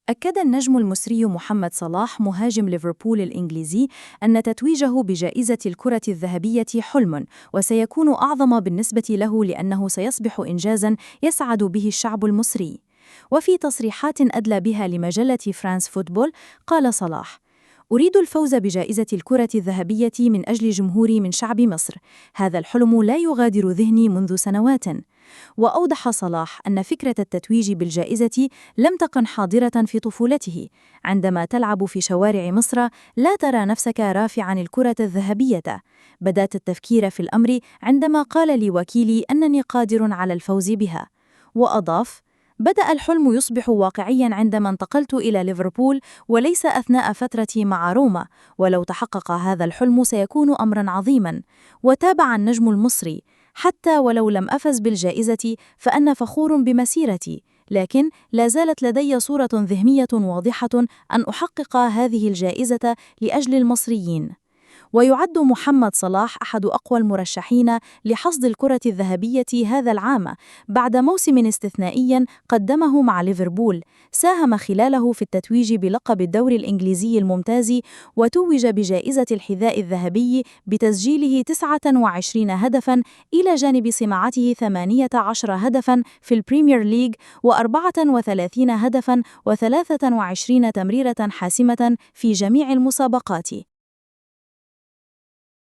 أكد النجم المصري محمد صلاح مهاجم ليفربول الإنجليزي أن تتويجه بجائزة الكرة الذهبية حلم، وسيكون أعظم بالنسبة له لأنه سيصبح إنجازاً يسعد به الشعب المصري. وفي تصريحات أدلى بها لمجلة فرانس فوتبول، قال صلاح: أريد الفوز بجائزة الكرة الذهبية من أجل جمهوري من شعب مصر، هذا الحلم لا يغادر ذهني منذ سنوات. وأوضح صلاح أن فكرة التتويج بالجائزة لم تكن حاضرة في طفولته. عندما تلعب في شوارع مصر لا ترى نفسك رافعا الكرة الذهبية. بدأت التفكير في الأمر عندما قال لي وكيلي أنني قادر على الفوز بها. وأضاف: بدأ الحلم يصبح واقعيا عندما انتقلت إلى ليفربول وليس أثناء فترتي مع روما، ولو تحقق هذا الحلم سيكون أمرا عظيما. وتابع النجم المصري: حتى ولو لم أفز بالجائزة فأنا فخور بمسيرتي، لكن لا زالت لدي صورة ذهنية واضحة أن أحقق هذه الجائزة لأجل المصريين. ويعد محمد صلاح أحد أقوى المرشحين لحصد الكرة الذهبية هذا العام بعد موسم استثنائي قدمه مع ليفربول، ساهم خلاله في التتويج بلقب الدوري الإنجليزي الممتاز، وتوج بجائزة الحذاء الذهبي بتسجيله 29 هدفاً إلى جانب صناعته 18 هدفاً في البريمير ليج و34 هدفاً و23 تمريرة حاسمة في جميع المسابقات.